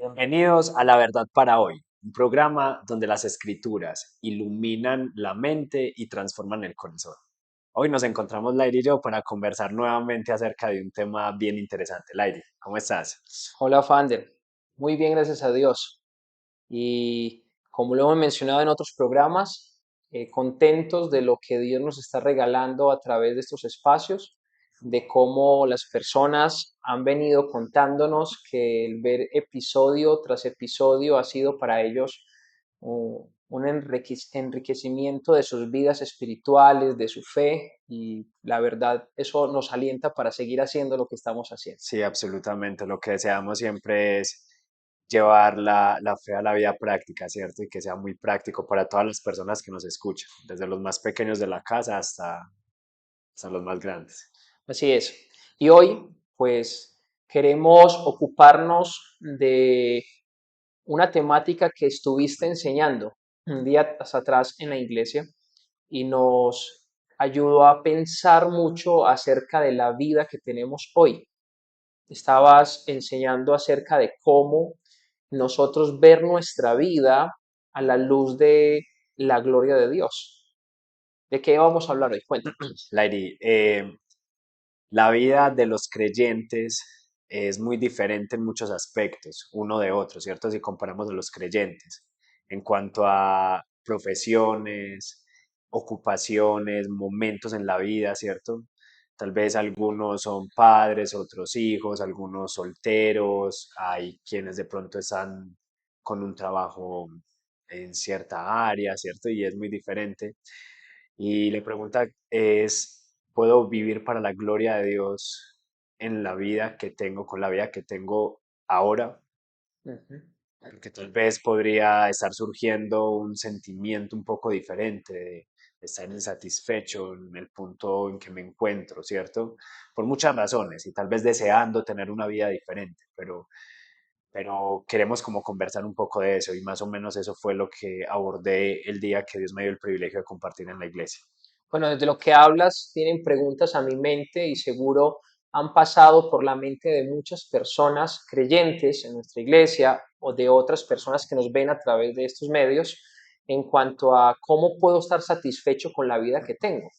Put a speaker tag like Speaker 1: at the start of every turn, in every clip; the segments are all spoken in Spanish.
Speaker 1: Bienvenidos a La Verdad para Hoy, un programa donde las escrituras iluminan la mente y transforman el corazón. Hoy nos encontramos Lairi y yo para conversar nuevamente acerca de un tema bien interesante. Lairi, ¿cómo estás?
Speaker 2: Hola, Fander. Muy bien, gracias a Dios. Y como lo hemos mencionado en otros programas, contentos de lo que Dios nos está regalando a través de estos espacios, de cómo las personas han venido contándonos que el ver episodio tras episodio ha sido para ellos un enriquecimiento de sus vidas espirituales, de su fe, y la verdad, eso nos alienta para seguir haciendo lo que estamos haciendo.
Speaker 1: Sí, absolutamente. Lo que deseamos siempre es llevar la fe a la vida práctica, ¿cierto? Y que sea muy práctico para todas las personas que nos escuchan, desde los más pequeños de la casa hasta los más grandes.
Speaker 2: Así es. Y hoy, pues, queremos ocuparnos de una temática que estuviste enseñando un día atrás en la iglesia y nos ayudó a pensar mucho acerca de la vida que tenemos hoy. Estabas enseñando acerca de cómo nosotros ver nuestra vida a la luz de la gloria de Dios. ¿De qué vamos a hablar hoy? Cuéntanos.
Speaker 1: Lairi, la vida de los creyentes es muy diferente en muchos aspectos, uno de otro, ¿cierto? Si comparamos a los creyentes, en cuanto a profesiones, ocupaciones, momentos en la vida, ¿cierto? Tal vez algunos son padres, otros hijos, algunos solteros, hay quienes de pronto están con un trabajo en cierta área, ¿cierto? Y es muy diferente. Y la pregunta es, ¿puedo vivir para la gloria de Dios en la vida que tengo, con la vida que tengo ahora?
Speaker 2: Ujú.
Speaker 1: Porque tal vez podría estar surgiendo un sentimiento un poco diferente de estar insatisfecho en el punto en que me encuentro, ¿cierto? Por muchas razones y tal vez deseando tener una vida diferente, pero queremos como conversar un poco de eso y más o menos eso fue lo que abordé el día que Dios me dio el privilegio de compartir en la iglesia.
Speaker 2: Bueno, desde lo que hablas, tienen preguntas a mi mente y seguro han pasado por la mente de muchas personas creyentes en nuestra iglesia o de otras personas que nos ven a través de estos medios en cuanto a cómo puedo estar satisfecho con la vida que tengo.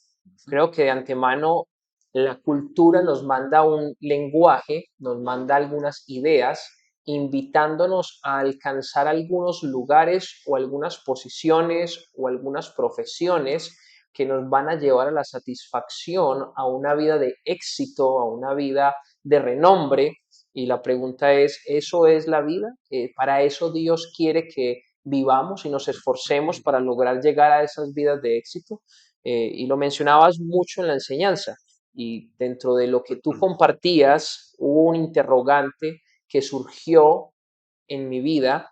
Speaker 2: Creo que de antemano la cultura nos manda un lenguaje, nos manda algunas ideas, invitándonos a alcanzar algunos lugares o algunas posiciones o algunas profesiones que nos van a llevar a la satisfacción, a una vida de éxito, a una vida de renombre. Y la pregunta es, ¿eso es la vida? ¿Para eso Dios quiere que vivamos y nos esforcemos para lograr llegar a esas vidas de éxito? Y lo mencionabas mucho en la enseñanza. Y dentro de lo que tú compartías, hubo un interrogante que surgió en mi vida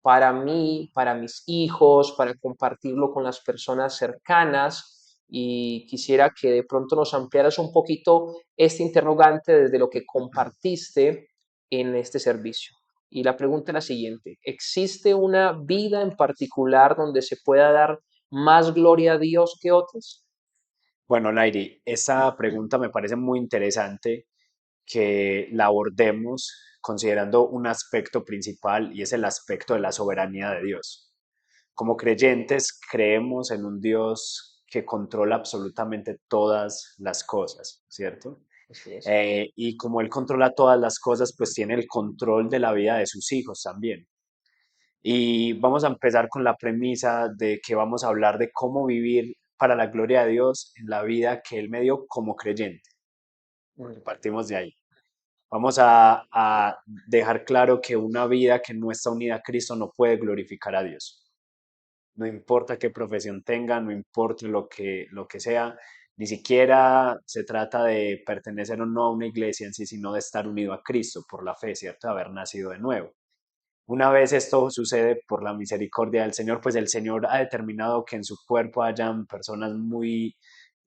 Speaker 2: para mí, para mis hijos, para compartirlo con las personas cercanas y quisiera que de pronto nos ampliaras un poquito este interrogante desde lo que compartiste en este servicio. Y la pregunta es la siguiente, ¿existe una vida en particular donde se pueda dar más gloria a Dios que otras?
Speaker 1: Bueno, Lairi, esa pregunta me parece muy interesante que la abordemos considerando un aspecto principal y es el aspecto de la soberanía de Dios. Como creyentes creemos en un Dios que controla absolutamente todas las cosas, ¿cierto?
Speaker 2: Así es.
Speaker 1: Y como Él controla todas las cosas, pues tiene el control de la vida de sus hijos también. Y vamos a empezar con la premisa de que vamos a hablar de cómo vivir para la gloria de Dios en la vida que Él me dio como creyente. Partimos de ahí. Vamos a dejar claro que una vida que no está unida a Cristo no puede glorificar a Dios. No importa qué profesión tenga, no importa lo que sea, ni siquiera se trata de pertenecer o no a una iglesia en sí, sino de estar unido a Cristo por la fe, ¿cierto? De haber nacido de nuevo. Una vez esto sucede por la misericordia del Señor, pues el Señor ha determinado que en su cuerpo hayan personas muy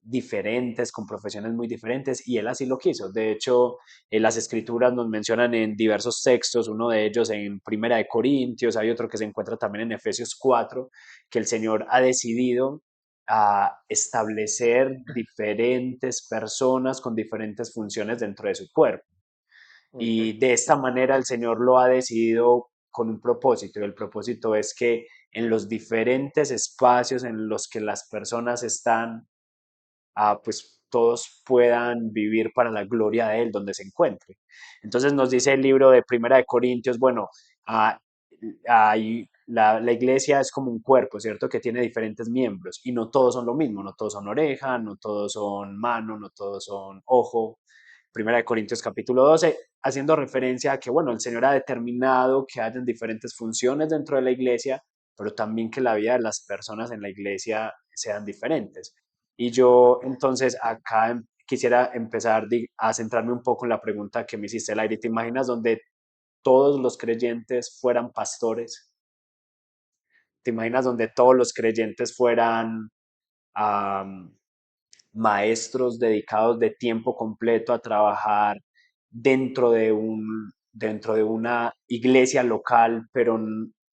Speaker 1: diferentes, con profesiones muy diferentes, y Él así lo quiso. De hecho, las escrituras nos mencionan en diversos textos, uno de ellos en Primera de Corintios, hay otro que se encuentra también en Efesios 4, que el Señor ha decidido a establecer diferentes personas con diferentes funciones dentro de su cuerpo.
Speaker 2: Ujú.
Speaker 1: Y de esta manera el Señor lo ha decidido con un propósito, y el propósito es que en los diferentes espacios en los que las personas están, pues todos puedan vivir para la gloria de Él donde se encuentre. Entonces nos dice el libro de Primera de Corintios, bueno, ah, la iglesia es como un cuerpo, ¿cierto? Que tiene diferentes miembros y no todos son lo mismo, no todos son oreja, no todos son mano, no todos son ojo. Primera de Corintios capítulo 12, haciendo referencia a que, bueno, el Señor ha determinado que hayan diferentes funciones dentro de la iglesia, pero también que la vida de las personas en la iglesia sean diferentes. Y yo entonces acá quisiera empezar a centrarme un poco en la pregunta que me hiciste, Lairi. ¿Te imaginas donde todos los creyentes fueran pastores? ¿Te imaginas donde todos los creyentes fueran um, maestros dedicados de tiempo completo a trabajar dentro de una iglesia local, pero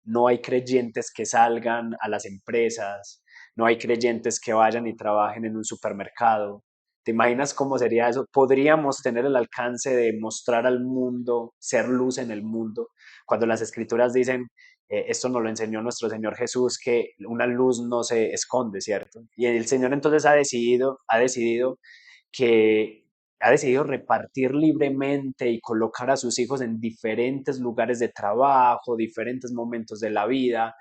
Speaker 1: no hay creyentes que salgan a las empresas, no hay creyentes que vayan y trabajen en un supermercado? ¿Te imaginas cómo sería eso? ¿Podríamos tener el alcance de mostrar al mundo, ser luz en el mundo? Cuando las escrituras dicen, esto nos lo enseñó nuestro Señor Jesús, que una luz no se esconde, ¿cierto? Y el Señor entonces que ha decidido repartir libremente y colocar a sus hijos en diferentes lugares de trabajo, diferentes momentos de la vida,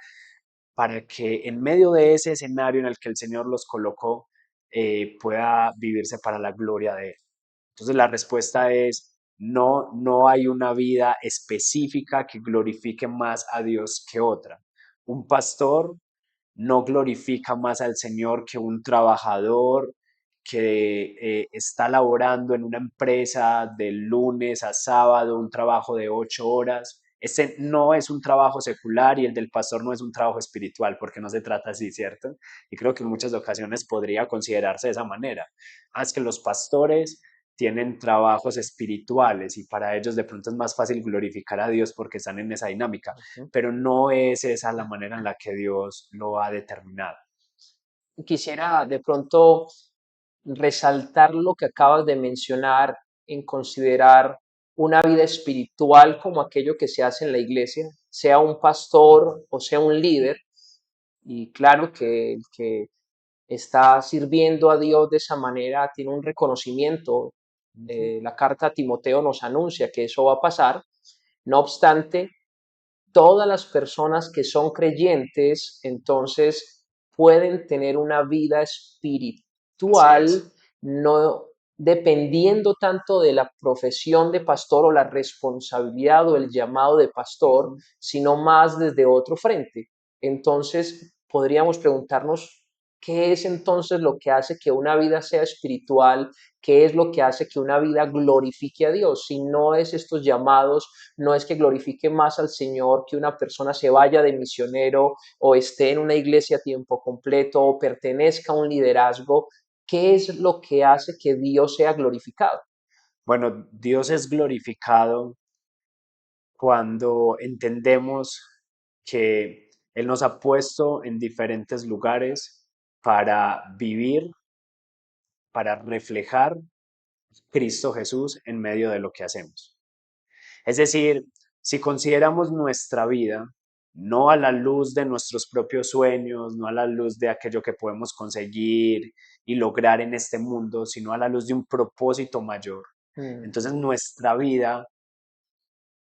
Speaker 1: para que en medio de ese escenario en el que el Señor los colocó, pueda vivirse para la gloria de Él. Entonces la respuesta es no, no hay una vida específica que glorifique más a Dios que otra. Un pastor no glorifica más al Señor que un trabajador que está laborando en una empresa de lunes a sábado, un trabajo de 8 horas. Ese no es un trabajo secular y el del pastor no es un trabajo espiritual, porque no se trata así, ¿cierto? Y creo que en muchas ocasiones podría considerarse de esa manera. Es que los pastores tienen trabajos espirituales y para ellos de pronto es más fácil glorificar a Dios porque están en esa dinámica,
Speaker 2: Ujú.
Speaker 1: pero no es esa la manera en la que Dios lo ha determinado.
Speaker 2: Quisiera de pronto resaltar lo que acabas de mencionar en considerar una vida espiritual como aquello que se hace en la iglesia, sea un pastor o sea un líder. Y claro que el que está sirviendo a Dios de esa manera tiene un reconocimiento.
Speaker 1: Ujú.
Speaker 2: La carta a Timoteo nos anuncia que eso va a pasar. No obstante, todas las personas que son creyentes, entonces pueden tener una vida
Speaker 1: Así
Speaker 2: espiritual,
Speaker 1: es.
Speaker 2: no dependiendo tanto de la profesión de pastor o la responsabilidad o el llamado de pastor,
Speaker 1: Ujú.
Speaker 2: sino más desde otro frente. Entonces, podríamos preguntarnos, ¿qué es entonces lo que hace que una vida sea espiritual? ¿Qué es lo que hace que una vida glorifique a Dios? Si no es estos llamados, no es que glorifique más al Señor que una persona se vaya de misionero o esté en una iglesia a tiempo completo o pertenezca a un liderazgo. ¿Qué es lo que hace que Dios sea glorificado?
Speaker 1: Bueno, Dios es glorificado cuando entendemos que Él nos ha puesto en diferentes lugares para vivir, para reflejar Cristo Jesús en medio de lo que hacemos. Es decir, si consideramos nuestra vida no a la luz de nuestros propios sueños, no a la luz de aquello que podemos conseguir y lograr en este mundo, sino a la luz de un propósito mayor,
Speaker 2: Mm,
Speaker 1: entonces nuestra vida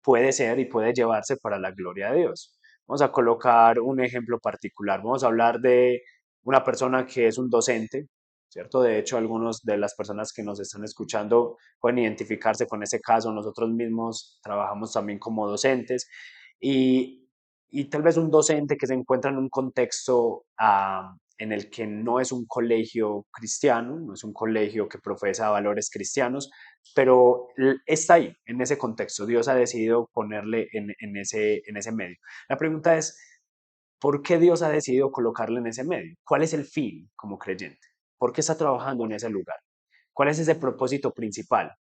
Speaker 1: puede ser y puede llevarse para la gloria de Dios. Vamos a colocar un ejemplo particular. Vamos a hablar de una persona que es un docente, ¿cierto? De hecho, algunas de las personas que nos están escuchando pueden identificarse con ese caso. Nosotros mismos trabajamos también como docentes y, y tal vez un docente que se encuentra en un contexto en el que no es un colegio cristiano, no es un colegio que profesa valores cristianos, pero está ahí, en ese contexto. Dios ha decidido ponerle en ese medio. La pregunta es, ¿por qué Dios ha decidido colocarle en ese medio? ¿Cuál es el fin como creyente? ¿Por qué está trabajando en ese lugar? ¿Cuál es ese propósito principal?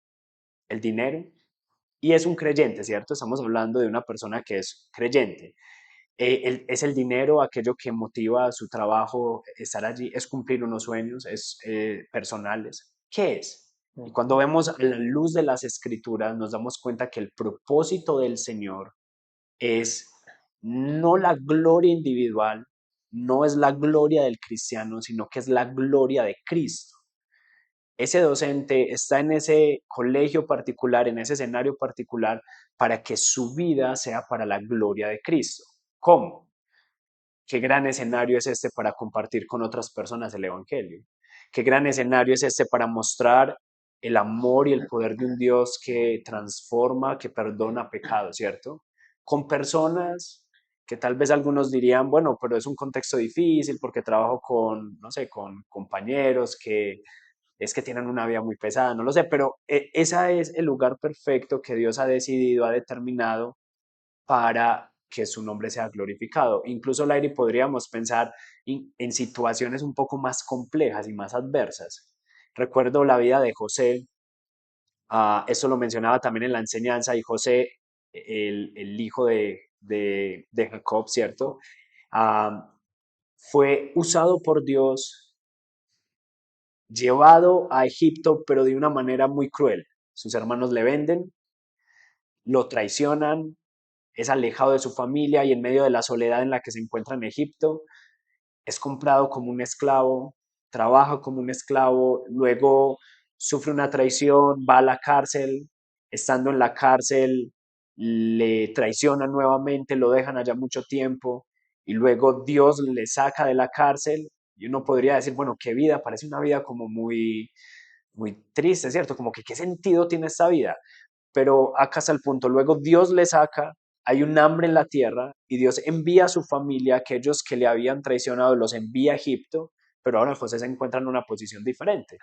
Speaker 1: ¿El dinero? Y es un creyente, ¿cierto? Estamos hablando de una persona que es creyente. ¿Es el dinero aquello que motiva su trabajo, estar allí? ¿Es cumplir unos sueños? ¿Es personales? ¿Qué es? Y cuando vemos a la luz de las escrituras, nos damos cuenta que el propósito del Señor es no la gloria individual, no es la gloria del cristiano, sino que es la gloria de Cristo. Ese docente está en ese colegio particular, en ese escenario particular, para que su vida sea para la gloria de Cristo. ¿Cómo? Qué gran escenario es este para compartir con otras personas el Evangelio. Qué gran escenario es este para mostrar el amor y el poder de un Dios que transforma, que perdona pecados, ¿cierto? Con personas que tal vez algunos dirían, bueno, pero es un contexto difícil porque trabajo con, no sé, con compañeros que es que tienen una vida muy pesada, no lo sé, pero ese es el lugar perfecto que Dios ha decidido, ha determinado para que su nombre sea glorificado. Incluso, Lairi, podríamos pensar en situaciones un poco más complejas y más adversas. Recuerdo la vida de José, eso lo mencionaba también en la enseñanza, y José, el hijo de Jacob, ¿cierto? Ah, fue usado por Dios, llevado a Egipto, pero de una manera muy cruel. Sus hermanos le venden, lo traicionan, es alejado de su familia y en medio de la soledad en la que se encuentra en Egipto, es comprado como un esclavo, trabaja como un esclavo, luego sufre una traición, va a la cárcel, estando en la cárcel le traicionan nuevamente, lo dejan allá mucho tiempo y luego Dios le saca de la cárcel y uno podría decir, bueno, qué vida, parece una vida como muy triste, ¿cierto? Como que qué sentido tiene esta vida, pero acá está el punto. Luego Dios le saca, hay un hambre en la tierra y Dios envía a su familia, aquellos que le habían traicionado, los envía a Egipto, pero ahora José se encuentra en una posición diferente.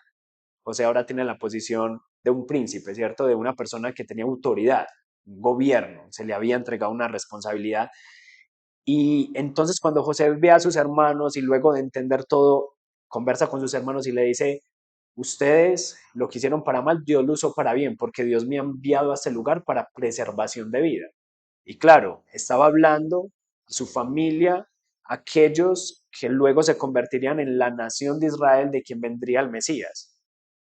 Speaker 1: José ahora tiene la posición de un príncipe, ¿cierto? De una persona que tenía autoridad, un gobierno, se le había entregado una responsabilidad. Y entonces cuando José ve a sus hermanos y luego de entender todo, conversa con sus hermanos y le dice, ustedes lo que hicieron para mal, Dios lo usó para bien, porque Dios me ha enviado a este lugar para preservación de vida. Y claro, estaba hablando a su familia, aquellos que luego se convertirían en la nación de Israel de quien vendría el Mesías,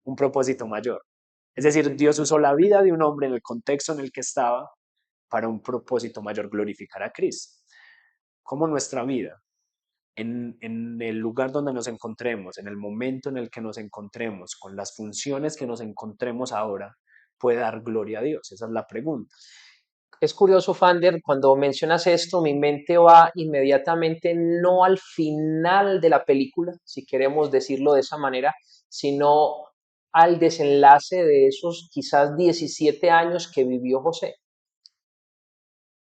Speaker 1: un propósito mayor. Es decir, Dios usó la vida de un hombre en el contexto en el que estaba para un propósito mayor, glorificar a Cristo. Como nuestra vida, en el lugar donde nos encontremos, en el momento en el que nos encontremos, con las funciones que nos encontremos ahora, puede dar gloria a Dios? Esa es la pregunta.
Speaker 2: Es curioso, Fander, cuando mencionas esto, mi mente va inmediatamente no al final de la película, si queremos decirlo de esa manera, sino al desenlace de esos quizás 17 años que vivió José.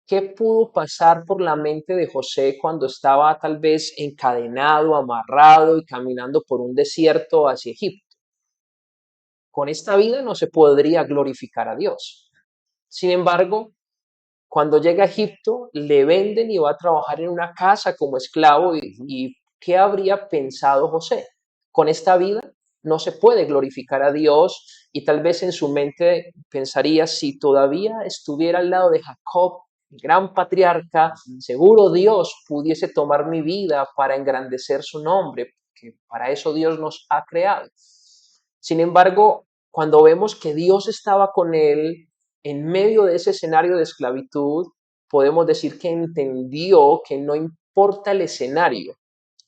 Speaker 2: ¿Qué pudo pasar por la mente de José cuando estaba tal vez encadenado, amarrado y caminando por un desierto hacia Egipto? Con esta vida no se podría glorificar a Dios. Sin embargo, cuando llega a Egipto, le venden y va a trabajar en una casa como esclavo. Y ¿qué habría pensado José? Con esta vida no se puede glorificar a Dios y tal vez en su mente pensaría, si todavía estuviera al lado de Jacob, el gran patriarca, seguro Dios pudiese tomar mi vida para engrandecer su nombre, que para eso Dios nos ha creado. Sin embargo, cuando vemos que Dios estaba con él, en medio de ese escenario de esclavitud, podemos decir que entendió que no importa el escenario,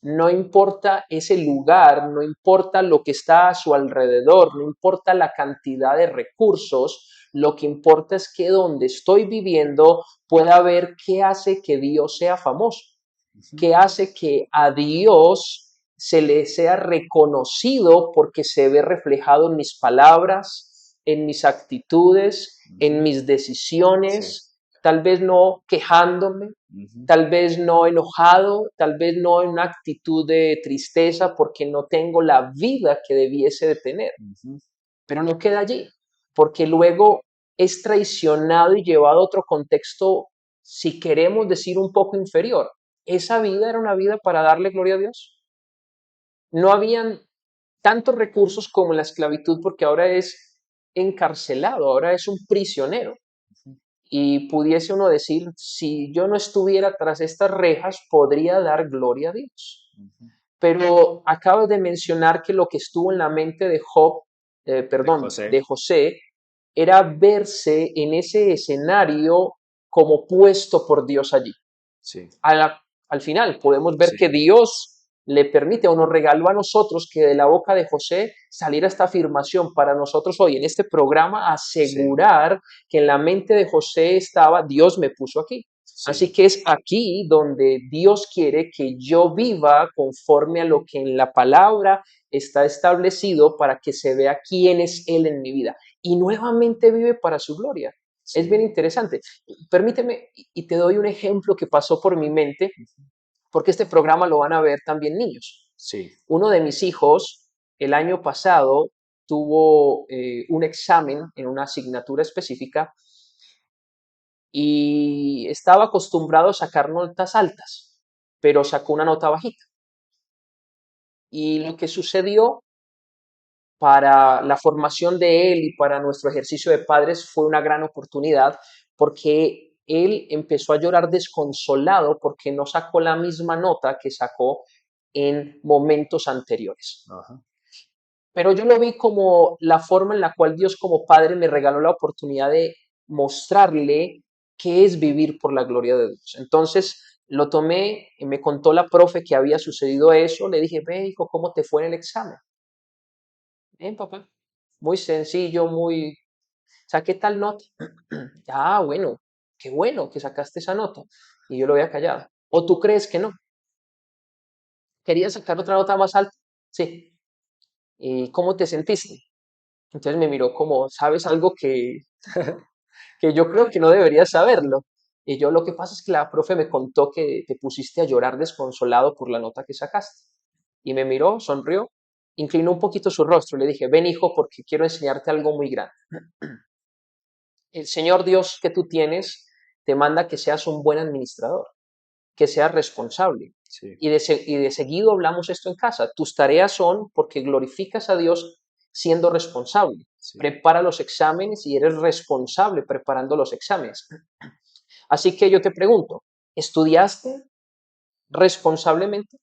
Speaker 2: no importa ese lugar, no importa lo que está a su alrededor, no importa la cantidad de recursos, lo que importa es que donde estoy viviendo pueda ver qué hace que Dios sea famoso, qué hace que a Dios se le sea reconocido porque se ve reflejado en mis palabras, en mis actitudes, en mis
Speaker 1: Sí.
Speaker 2: decisiones, tal vez no quejándome, tal vez no enojado, tal vez no en una actitud de tristeza porque no tengo la vida que debiese de tener. Pero no queda allí, porque luego es traicionado y llevado a otro contexto, si queremos decir un poco inferior. Esa vida era una vida para darle gloria a Dios. No habían tantos recursos como en la esclavitud porque ahora es encarcelado, ahora es un prisionero. Y pudiese uno decir, si yo no estuviera tras estas rejas, podría dar gloria a Dios. Pero acabas de mencionar que lo que estuvo en la mente de Job
Speaker 1: de
Speaker 2: perdón,
Speaker 1: José,
Speaker 2: de José, era verse en ese escenario como puesto por Dios allí.
Speaker 1: sí,
Speaker 2: Al final podemos ver que
Speaker 1: sí,
Speaker 2: Dios le permite o nos regaló a nosotros que de la boca de José saliera esta afirmación para nosotros hoy en este programa,
Speaker 1: sí,
Speaker 2: asegurar que en la mente de José estaba: Dios me puso aquí. Así
Speaker 1: sí,
Speaker 2: que es aquí donde Dios quiere que yo viva conforme a lo que en la palabra está establecido para que se vea quién es Él en mi vida. Y nuevamente vive para su gloria. Es bien
Speaker 1: sí,
Speaker 2: interesante. Permíteme y te doy un ejemplo que pasó por mi mente, porque este programa lo van a ver también niños.
Speaker 1: sí,
Speaker 2: Uno de mis hijos el año pasado tuvo un examen en una asignatura específica y estaba acostumbrado a sacar notas altas, pero sacó una nota bajita. Y lo que sucedió para la formación de él y para nuestro ejercicio de padres fue una gran oportunidad, porque él empezó a llorar desconsolado porque no sacó la misma nota que sacó en momentos anteriores.
Speaker 1: ajá,
Speaker 2: Pero yo lo vi como la forma en la cual Dios como padre me regaló la oportunidad de mostrarle qué es vivir por la gloria de Dios. Entonces lo tomé y me contó la profe que había sucedido eso. Le dije: ve, hijo, ¿cómo te fue en el examen? Bien, papá. Muy sencillo, muy... Saqué tal nota. Ah, bueno, qué bueno que sacaste esa nota. Y yo lo había callado. ¿O tú crees que no? ¿Querías sacar otra nota más alta? Sí. ¿Y cómo te sentiste? Entonces me miró como: ¿sabes algo que yo creo que no deberías saberlo? Y yo: lo que pasa es que la profe me contó que te pusiste a llorar desconsolado por la nota que sacaste. Y me miró, sonrió, inclinó un poquito su rostro y le dije: ven, hijo, porque quiero enseñarte algo muy grande. El Señor Dios que tú tienes te manda que seas un buen administrador, que seas responsable.
Speaker 1: sí,
Speaker 2: Y de seguido hablamos esto en casa. Tus tareas son porque glorificas a Dios siendo responsable.
Speaker 1: sí,
Speaker 2: Prepara los exámenes y eres responsable preparando los exámenes. Así que yo te pregunto: ¿estudiaste responsablemente?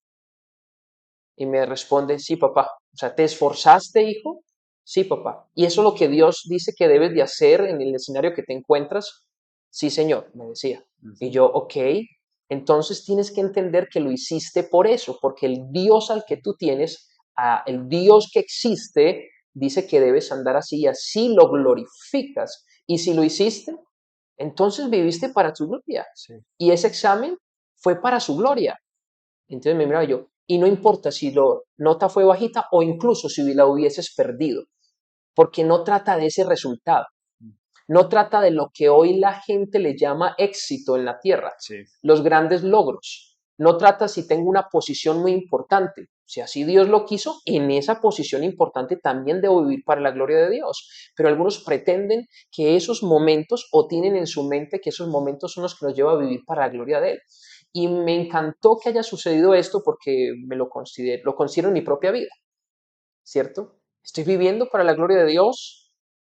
Speaker 2: Y me responde: sí, papá. O sea, ¿te esforzaste, hijo? Sí, papá. ¿Y eso es lo que Dios dice que debes de hacer en el escenario que te encuentras? Sí, señor, me decía. Y
Speaker 1: ujú,
Speaker 2: yo: ok. Entonces tienes que entender que lo hiciste por eso, porque el Dios al que tú tienes, el Dios que existe, dice que debes andar así y así lo glorificas. Y si lo hiciste, entonces viviste para tu gloria.
Speaker 1: sí,
Speaker 2: Y ese examen fue para su gloria. Entonces me miraba yo, y no importa si la nota fue bajita o incluso si la hubieses perdido, porque no trata de ese resultado,
Speaker 1: mm,
Speaker 2: no trata de lo que hoy la gente le llama éxito en la tierra,
Speaker 1: sí,
Speaker 2: los grandes logros, no trata si tengo una posición muy importante. Si así Dios lo quiso, en esa posición importante también debo vivir para la gloria de Dios. Pero algunos pretenden que esos momentos, o tienen en su mente que esos momentos son los que nos llevan a vivir para la gloria de Él. Y me encantó que haya sucedido esto porque lo considero en mi propia vida, ¿cierto? ¿Estoy viviendo para la gloria de Dios?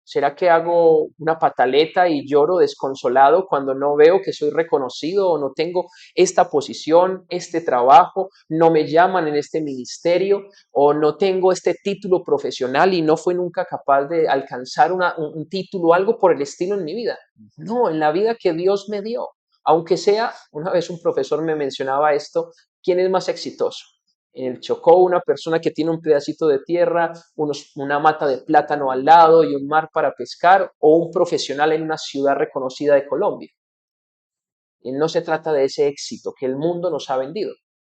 Speaker 2: ¿Será que hago una pataleta y lloro desconsolado cuando no veo que soy reconocido o no tengo esta posición, este trabajo, no me llaman en este ministerio o no tengo este título profesional y no fui nunca capaz de alcanzar un título o algo por el estilo en mi vida?
Speaker 1: ujú,
Speaker 2: No, en la vida que Dios me dio. Aunque sea, una vez un profesor me mencionaba esto: ¿quién es más exitoso? En el Chocó, una persona que tiene un pedacito de tierra, una mata de plátano al lado y un mar para pescar, o un profesional en una ciudad reconocida de Colombia. Y no se trata de ese éxito que el mundo nos ha vendido.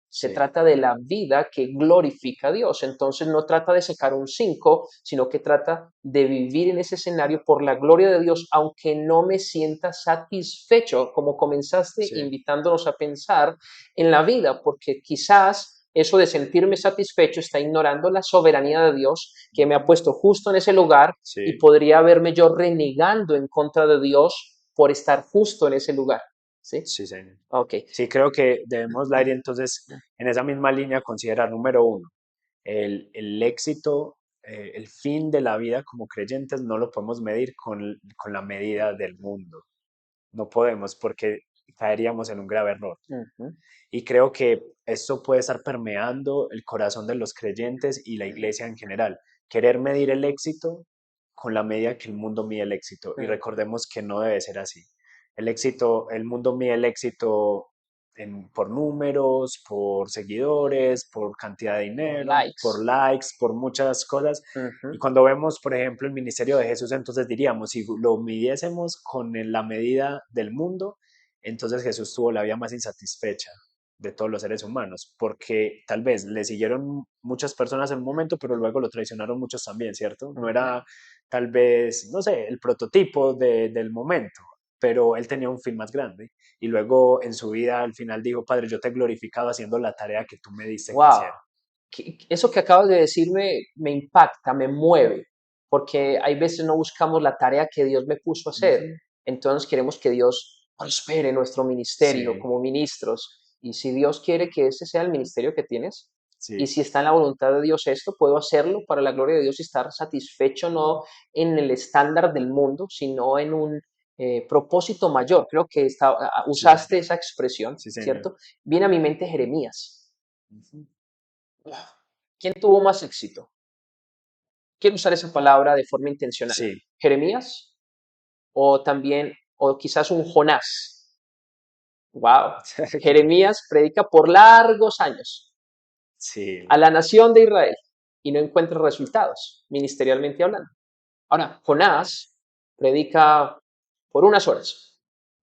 Speaker 2: Se
Speaker 1: sí,
Speaker 2: trata de la vida que glorifica a Dios. Entonces no trata de sacar un 5, sino que trata de vivir en ese escenario por la gloria de Dios, aunque no me sienta satisfecho, como comenzaste
Speaker 1: sí,
Speaker 2: invitándonos a pensar en la vida, porque quizás eso de sentirme satisfecho está ignorando la soberanía de Dios que me ha
Speaker 1: ujú,
Speaker 2: puesto justo en ese lugar, y
Speaker 1: sí,
Speaker 2: podría verme yo renegando en contra de Dios por estar justo en ese lugar. ¿Sí?
Speaker 1: sí, señor.
Speaker 2: Ok.
Speaker 1: Sí, creo que debemos, Lairi, entonces, en esa misma línea, considerar número uno, el éxito, el fin de la vida como creyentes no lo podemos medir con la medida del mundo. No podemos porque caeríamos en un grave error.
Speaker 2: Ujú.
Speaker 1: Y creo que esto puede estar permeando el corazón de los creyentes y la iglesia en general. Querer medir el éxito con la medida que el mundo mide el éxito. Y
Speaker 2: Mm.
Speaker 1: recordemos que no debe ser así. El éxito, el mundo mide el éxito por números, por seguidores, por cantidad de
Speaker 2: Por
Speaker 1: dinero, por
Speaker 2: likes.
Speaker 1: likes, por muchas cosas. Y
Speaker 2: Ujú.
Speaker 1: cuando vemos, por ejemplo, el ministerio de Jesús, entonces diríamos, si lo midiésemos con la medida del mundo, entonces Jesús tuvo la vida más insatisfecha de todos los seres humanos, porque tal vez le siguieron muchas personas en un momento, pero luego lo traicionaron muchos también, ¿cierto? No
Speaker 2: Ujú.
Speaker 1: era tal vez, no sé, el prototipo del momento, pero él tenía un fin más grande. Y luego en su vida al final dijo, Padre, yo te he glorificado haciendo la tarea que tú me diste que
Speaker 2: Wow.
Speaker 1: hacer.
Speaker 2: Eso que acabas de decirme me impacta, me mueve, porque hay veces no buscamos la tarea que Dios me puso a hacer,
Speaker 1: Ujú.
Speaker 2: entonces queremos que Dios prospere nuestro ministerio
Speaker 1: Sí,
Speaker 2: como ministros, y si Dios quiere que ese sea el ministerio que tienes, y
Speaker 1: sí,
Speaker 2: si está en la voluntad de Dios esto, puedo hacerlo para la gloria de Dios y estar satisfecho no en el estándar del mundo, sino en un propósito mayor. Creo que
Speaker 1: sí,
Speaker 2: usaste esa expresión,
Speaker 1: sí, señor.
Speaker 2: ¿cierto? Viene a mi mente Jeremías.
Speaker 1: Ujú.
Speaker 2: ¿Quién tuvo más éxito? Quiero usar esa palabra de forma intencional.
Speaker 1: Sí,
Speaker 2: ¿Jeremías o también, o quizás un Jonás? Wow. Jeremías predica por largos años a
Speaker 1: sí,
Speaker 2: la nación de Israel y no encuentra resultados, ministerialmente hablando. Ahora, Jonás predica por unas horas.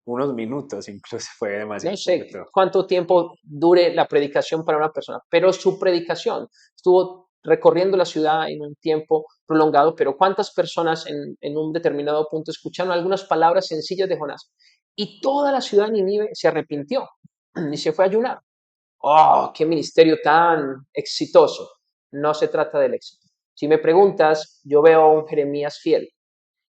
Speaker 1: unos minutos incluso fue
Speaker 2: No
Speaker 1: demasiado
Speaker 2: sé
Speaker 1: corto.
Speaker 2: cuánto tiempo dure la predicación para una persona, pero su predicación estuvo recorriendo la ciudad en un tiempo prolongado, pero ¿cuántas personas en un determinado punto escucharon algunas palabras sencillas de Jonás? Y toda la ciudad de Nínive se arrepintió y se fue a ayunar. ¡Oh, qué ministerio tan exitoso! No se trata del éxito. Si me preguntas, yo veo a un Jeremías fiel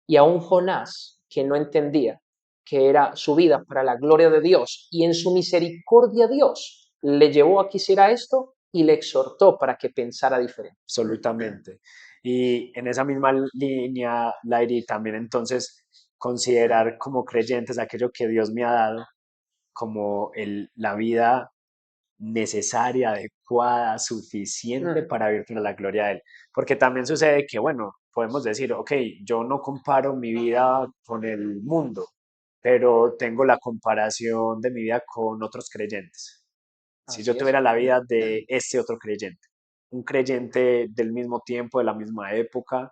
Speaker 2: y a un Jonás que no entendía que era su vida para la gloria de Dios y en su misericordia Dios le llevó a que hiciera esto y le exhortó para que pensara diferente.
Speaker 1: Absolutamente. Y en esa misma línea, Lairi, también entonces considerar como creyentes aquello que Dios me ha dado como la vida necesaria, adecuada, suficiente
Speaker 2: Mm,
Speaker 1: para vivir para la gloria de Él. Porque también sucede que, bueno, podemos decir, ok, yo no comparo mi vida con el mundo, pero tengo la comparación de mi vida con otros creyentes. Si yo
Speaker 2: así es.
Speaker 1: tuviera la vida de este otro creyente, un creyente del mismo tiempo, de la misma época,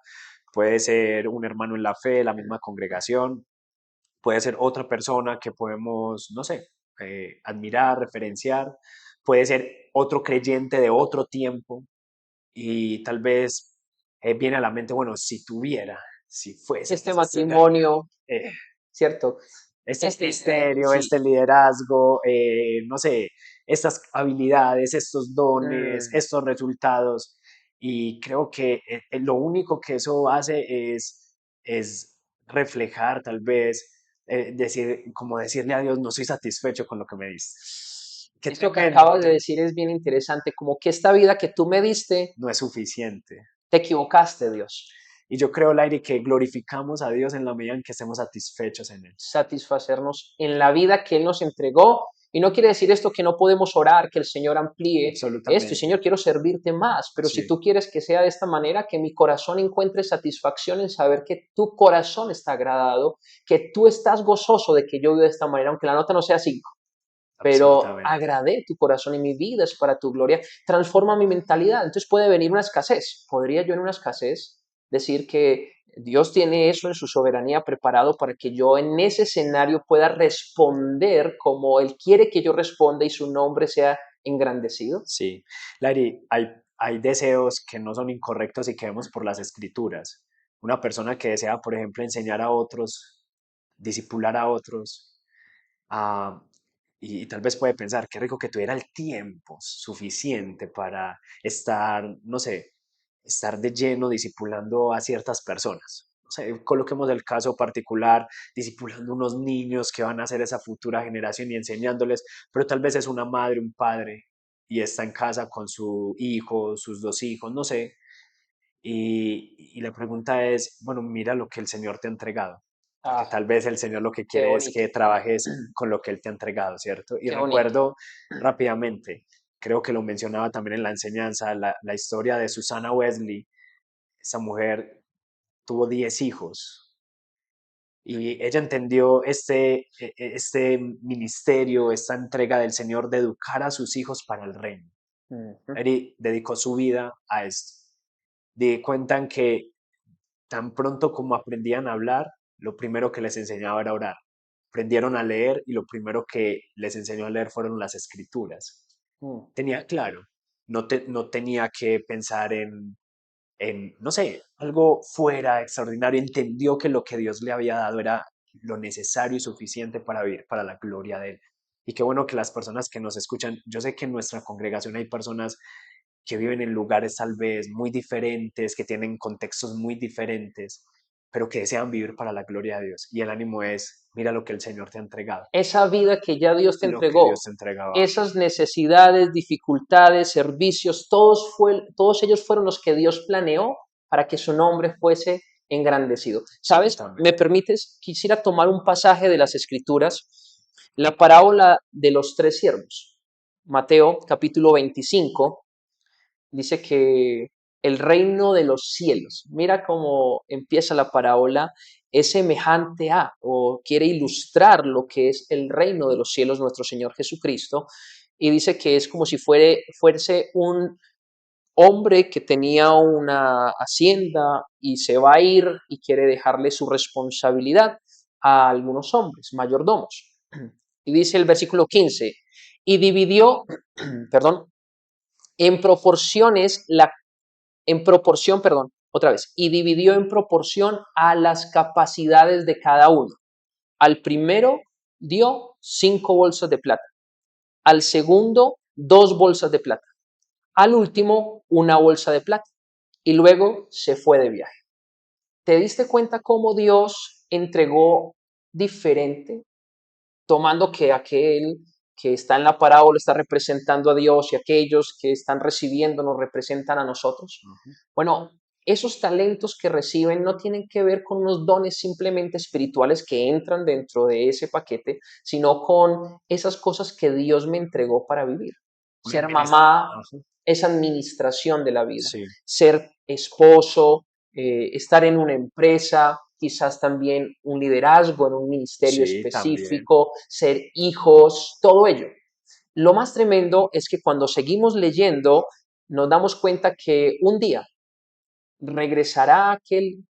Speaker 1: puede ser un hermano en la fe, de la misma congregación, puede ser otra persona que podemos, no sé, admirar, referenciar, puede ser otro creyente de otro tiempo y tal vez viene a la mente, bueno, si tuviera, si fuese,
Speaker 2: Este matrimonio,
Speaker 1: eh,
Speaker 2: ¿cierto?
Speaker 1: este
Speaker 2: Este,
Speaker 1: ministerio,
Speaker 2: sí.
Speaker 1: este liderazgo, no sé, estas habilidades, estos dones,
Speaker 2: Mm,
Speaker 1: estos resultados. Y creo que lo único que eso hace es reflejar tal vez, decir, como decirle a Dios, no soy satisfecho con lo que me diste. Qué
Speaker 2: eso que
Speaker 1: tremendo,
Speaker 2: acabas de decir es bien interesante, como que esta vida que tú me diste,
Speaker 1: no es suficiente.
Speaker 2: te equivocaste, Dios.
Speaker 1: Y yo creo, Lairi, que glorificamos a Dios en la medida en que estemos satisfechos en Él.
Speaker 2: Satisfacernos en la vida que Él nos entregó. Y no quiere decir esto que no podemos orar, que el Señor amplíe esto. Y
Speaker 1: Absolutamente.
Speaker 2: Señor, quiero servirte más. Pero si
Speaker 1: Sí,
Speaker 2: tú quieres que sea de esta manera, que mi corazón encuentre satisfacción en saber que tu corazón está agradado, que tú estás gozoso de que yo vivo de esta manera, aunque la nota no sea 5. Pero
Speaker 1: absolutamente.
Speaker 2: agradé tu corazón y mi vida es para tu gloria. Transforma mi mentalidad. Entonces puede venir una escasez. ¿Podría yo en una escasez decir que Dios tiene eso en su soberanía preparado para que yo en ese escenario pueda responder como Él quiere que yo responda y su nombre sea engrandecido?
Speaker 1: Sí, Larry, hay deseos que no son incorrectos y que vemos por las escrituras. Una persona que desea, por ejemplo, enseñar a otros, disipular a otros, ah, y tal vez puede pensar, qué rico que tuviera el tiempo suficiente para estar, no sé, estar de lleno disipulando a ciertas personas. No sé, coloquemos el caso particular, disipulando unos niños que van a ser esa futura generación y enseñándoles, pero tal vez es una madre, un padre, y está en casa con su hijo, sus dos hijos, no sé, y la pregunta es, bueno, mira lo que el Señor te ha entregado, porque
Speaker 2: Ah,
Speaker 1: tal vez el Señor lo que
Speaker 2: qué
Speaker 1: quiere es
Speaker 2: bonito,
Speaker 1: que trabajes con lo que Él te ha entregado, ¿cierto? Y
Speaker 2: qué bonito.
Speaker 1: recuerdo rápidamente, creo que lo mencionaba también en la enseñanza, la historia de Susana Wesley, esa mujer tuvo 10 hijos y ella entendió este ministerio, esta entrega del Señor de educar a sus hijos para el reino.
Speaker 2: Ujú.
Speaker 1: Eri dedicó su vida a esto. Cuentan que tan pronto como aprendían a hablar, lo primero que les enseñaba era orar. Aprendieron a leer y lo primero que les enseñó a leer fueron las escrituras.
Speaker 2: Mm.
Speaker 1: Tenía claro, no tenía que pensar no sé, algo fuera extraordinario. Entendió que lo que Dios le había dado era lo necesario y suficiente para vivir para la gloria de Él. Y qué bueno que las personas que nos escuchan, yo sé que en nuestra congregación hay personas que viven en lugares tal vez muy diferentes, que tienen contextos muy diferentes, pero que desean vivir para la gloria de Dios. Y el ánimo es, mira lo que el Señor te ha entregado,
Speaker 2: Esa vida que ya Dios te
Speaker 1: lo que Dios
Speaker 2: entregó,
Speaker 1: te entregaba.
Speaker 2: esas necesidades, dificultades, servicios, todos ellos fueron los que Dios planeó para que su nombre fuese engrandecido.
Speaker 1: Sí,
Speaker 2: ¿Sabes?
Speaker 1: también.
Speaker 2: ¿Me permites? Quisiera tomar un pasaje de las Escrituras, la parábola de los tres siervos. Mateo capítulo 25 dice que el reino de los cielos, mira cómo empieza la parábola, es semejante a, o quiere ilustrar lo que es el reino de los cielos, nuestro Señor Jesucristo, y dice que es como si fuese un hombre que tenía una hacienda y se va a ir y quiere dejarle su responsabilidad a algunos hombres, mayordomos. Y dice el versículo 15, y dividió, perdón, en proporciones en proporción, perdón, otra vez, y dividió en proporción a las capacidades de cada uno. Al primero dio 5 bolsas de plata, al segundo 2 bolsas de plata, al último 1 bolsa de plata y luego se fue de viaje. ¿Te diste cuenta cómo Dios entregó diferente, tomando que aquel que está en la parábola está representando a Dios y aquellos que están recibiendo nos representan a nosotros?
Speaker 1: Ujú.
Speaker 2: Bueno, esos talentos que reciben no tienen que ver con unos dones simplemente espirituales que entran dentro de ese paquete, sino con esas cosas que Dios me entregó para vivir.
Speaker 1: Una
Speaker 2: Ser
Speaker 1: ministra.
Speaker 2: mamá
Speaker 1: Ajá.
Speaker 2: es administración de la vida.
Speaker 1: Sí,
Speaker 2: Ser esposo, estar en una empresa, quizás también un liderazgo en un ministerio
Speaker 1: sí, también.
Speaker 2: específico, ser hijos, todo ello. Lo más tremendo es que cuando seguimos leyendo, nos damos cuenta que un día regresará aquel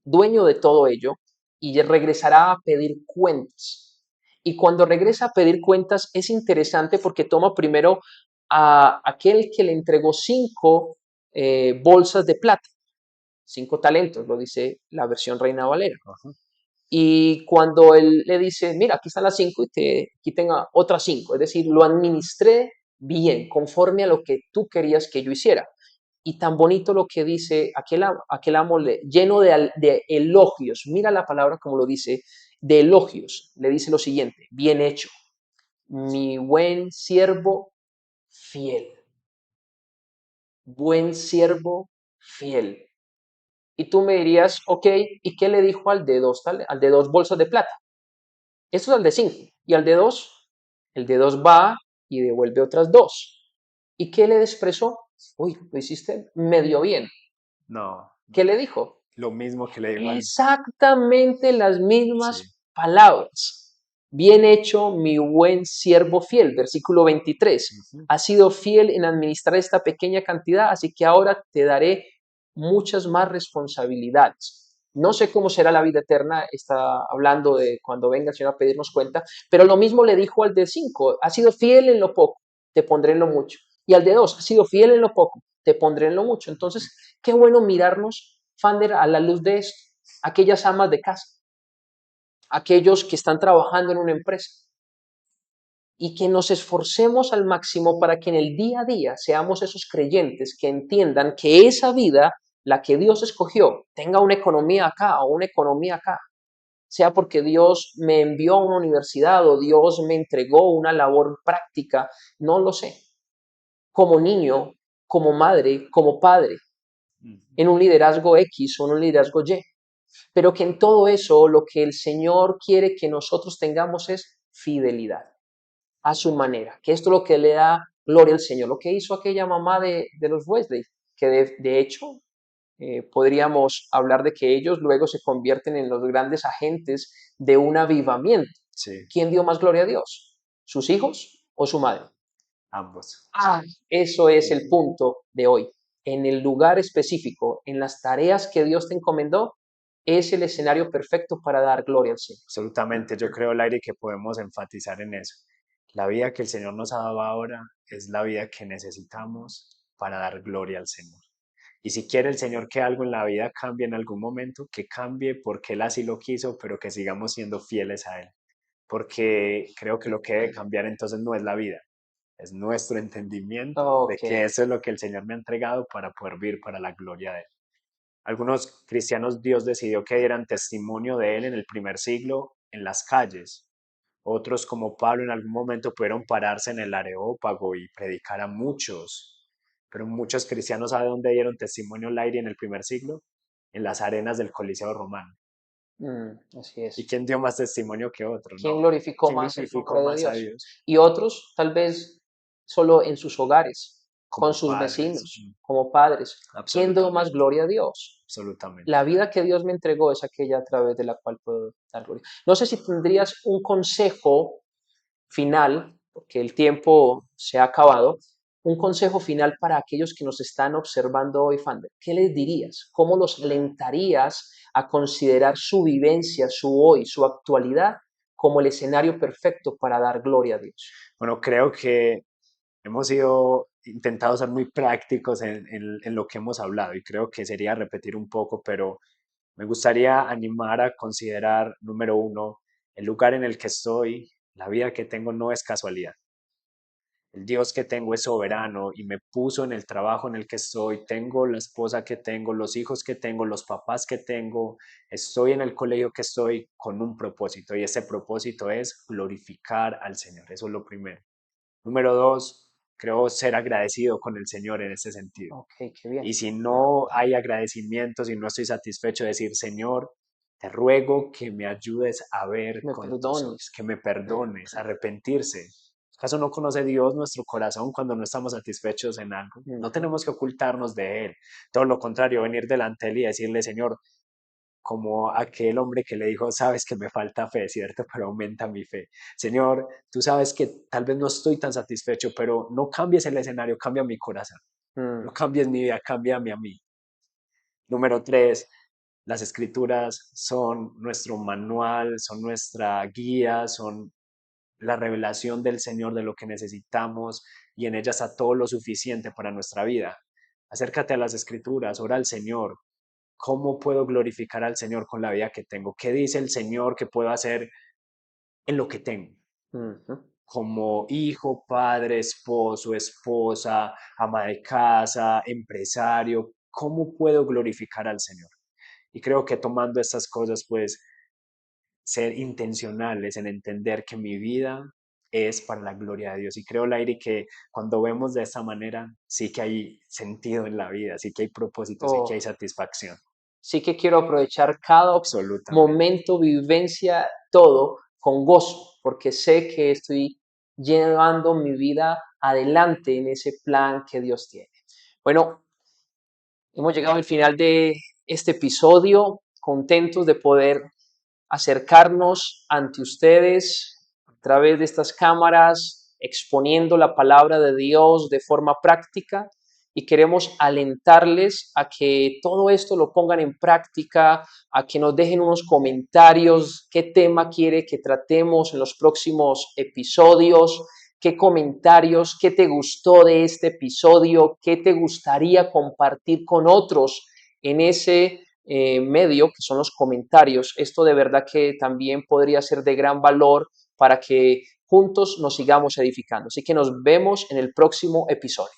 Speaker 2: dueño de todo ello y regresará a pedir cuentas. Y cuando regresa a pedir cuentas es interesante porque toma primero a aquel que le entregó 5 bolsas de plata, 5 talentos, lo dice la versión Reina Valera.
Speaker 1: Ajá.
Speaker 2: Y cuando él le dice, mira, aquí están las 5 y aquí tenga otras 5, es decir, lo administré bien, conforme a lo que tú querías que yo hiciera. Y tan bonito lo que dice aquel amo lleno de elogios, mira la palabra como lo dice, de elogios, le dice lo siguiente, bien hecho, mi buen siervo fiel, buen siervo fiel. Y tú me dirías, ok, ¿y qué le dijo al de 2 bolsas de plata? Esto es al de 5. Y al de 2, el de 2 va y devuelve otras 2. ¿Y qué le expresó? Uy, lo hiciste medio bien.
Speaker 1: No,
Speaker 2: ¿Qué le dijo?
Speaker 1: lo mismo que le dijo al...
Speaker 2: Exactamente las
Speaker 1: Sí.
Speaker 2: mismas palabras. Bien hecho, mi buen siervo fiel. Versículo 23.
Speaker 1: Ujú.
Speaker 2: Has sido fiel en administrar esta pequeña cantidad, así que ahora te daré muchas más responsabilidades. No sé cómo será la vida eterna, está hablando de cuando venga el Señor a pedirnos cuenta, pero lo mismo le dijo al de 5, has sido fiel en lo poco, te pondré en lo mucho. Y al de 2, has sido fiel en lo poco, te pondré en lo mucho. Entonces, qué bueno mirarnos, Fander, a la luz de esto, aquellas amas de casa, aquellos que están trabajando en una empresa y que nos esforcemos al máximo para que en el día a día seamos esos creyentes que entiendan que esa vida, la que Dios escogió, tenga una economía acá o una economía acá, sea porque Dios me envió a una universidad o Dios me entregó una labor práctica, no lo sé. Como niño, como madre, como padre,
Speaker 1: Ujú.
Speaker 2: en un liderazgo X o en un liderazgo Y. Pero que en todo eso lo que el Señor quiere que nosotros tengamos es fidelidad a su manera, que esto es lo que le da gloria al Señor, lo que hizo aquella mamá de los Wesley, que de hecho podríamos hablar de que ellos luego se convierten en los grandes agentes de un avivamiento.
Speaker 1: Sí,
Speaker 2: ¿Quién dio más gloria a Dios? ¿Sus hijos o su madre?
Speaker 1: ambos.
Speaker 2: Eso es el
Speaker 1: Ujú.
Speaker 2: punto de hoy. En el lugar específico, en las tareas que Dios te encomendó, es el escenario perfecto para dar gloria al Señor.
Speaker 1: Absolutamente, yo creo, Lairi, que podemos enfatizar en eso. La vida que el Señor nos ha dado ahora es la vida que necesitamos para dar gloria al Señor. Y si quiere el Señor que algo en la vida cambie en algún momento, que cambie porque Él así lo quiso, pero que sigamos siendo fieles a Él. Porque creo que lo que debe cambiar entonces no es la vida, es nuestro entendimiento de
Speaker 2: Ok.
Speaker 1: que eso es lo que el Señor me ha entregado para poder vivir para la gloria de Él. Algunos cristianos Dios decidió que dieran testimonio de Él en el primer siglo en las calles. Otros, como Pablo, en algún momento pudieron pararse en el Areópago y predicar a muchos. Pero muchos cristianos, ¿saben dónde dieron testimonio al aire en el primer siglo? En las arenas del Coliseo romano.
Speaker 2: Así
Speaker 1: ¿Y
Speaker 2: es.
Speaker 1: quién dio más testimonio que otro?
Speaker 2: ¿Quién
Speaker 1: No.
Speaker 2: glorificó
Speaker 1: ¿Quién
Speaker 2: más el
Speaker 1: glorificó
Speaker 2: nombre de
Speaker 1: más a
Speaker 2: Dios?
Speaker 1: Dios?
Speaker 2: Y otros, tal vez, solo en sus hogares, con
Speaker 1: Como
Speaker 2: sus
Speaker 1: padres.
Speaker 2: vecinos, como padres. ¿Quién dio más
Speaker 1: Absolutamente,
Speaker 2: gloria a Dios?
Speaker 1: absolutamente.
Speaker 2: La vida que Dios me entregó es aquella a través de la cual puedo dar gloria. No sé si tendrías un consejo final, porque el tiempo se ha acabado, un consejo final para aquellos que nos están observando hoy, Fander. ¿Qué les dirías? ¿Cómo los alentarías a considerar su vivencia, su hoy, su actualidad como el escenario perfecto para dar gloria a Dios?
Speaker 1: Bueno, creo que hemos sido intentado ser muy prácticos en lo que hemos hablado y creo que sería repetir un poco, pero me gustaría animar a considerar, número uno, el lugar en el que estoy, la vida que tengo no es casualidad. El Dios que tengo es soberano y me puso en el trabajo en el que estoy, tengo la esposa que tengo, los hijos que tengo, los papás que tengo, estoy en el colegio que estoy con un propósito y ese propósito es glorificar al Señor. Eso es lo primero. Número dos, creo ser agradecido con el Señor en ese sentido.
Speaker 2: Ok, qué bien.
Speaker 1: Y si no hay agradecimiento, si no estoy satisfecho, decir, Señor, te ruego que me ayudes a ver
Speaker 2: Que me
Speaker 1: con tus ojos,
Speaker 2: perdones.
Speaker 1: que me perdones, arrepentirse. ¿Acaso no conoce Dios nuestro corazón cuando no estamos satisfechos en algo? No
Speaker 2: Ujú.
Speaker 1: tenemos que ocultarnos de Él. Todo lo contrario, venir delante de Él y decirle, Señor, como aquel hombre que le dijo, sabes que me falta fe, ¿cierto? Pero aumenta mi fe. Señor, tú sabes que tal vez no estoy tan satisfecho, pero no cambies el escenario, cambia mi corazón. No
Speaker 2: Mm,
Speaker 1: cambies mi vida, cámbiame a mí. Número tres, las escrituras son nuestro manual, son nuestra guía, son la revelación del Señor de lo que necesitamos y en ellas está todo lo suficiente para nuestra vida. Acércate a las escrituras, ora al Señor. ¿Cómo puedo glorificar al Señor con la vida que tengo? ¿Qué dice el Señor que puedo hacer en lo que tengo?
Speaker 2: ujú.
Speaker 1: Como hijo, padre, esposo, esposa, ama de casa, empresario, ¿cómo puedo glorificar al Señor? Y creo que tomando estas cosas, pues ser intencionales en entender que mi vida es para la gloria de Dios. Y creo, Lairi, que cuando vemos de esta manera, sí que hay sentido en la vida, sí que hay propósito, sí que hay
Speaker 2: Oh,
Speaker 1: satisfacción.
Speaker 2: sí que quiero aprovechar cada
Speaker 1: Absolutamente.
Speaker 2: momento, vivencia, todo con gozo, porque sé que estoy llevando mi vida adelante en ese plan que Dios tiene. Bueno, hemos llegado al final de este episodio, contentos de poder acercarnos ante ustedes a través de estas cámaras, exponiendo la palabra de Dios de forma práctica y queremos alentarles a que todo esto lo pongan en práctica, a que nos dejen unos comentarios, qué tema quiere que tratemos en los próximos episodios, qué comentarios, qué te gustó de este episodio, qué te gustaría compartir con otros en ese medio, que son los comentarios. Esto de verdad que también podría ser de gran valor para que juntos nos sigamos edificando. Así que nos vemos en el próximo episodio.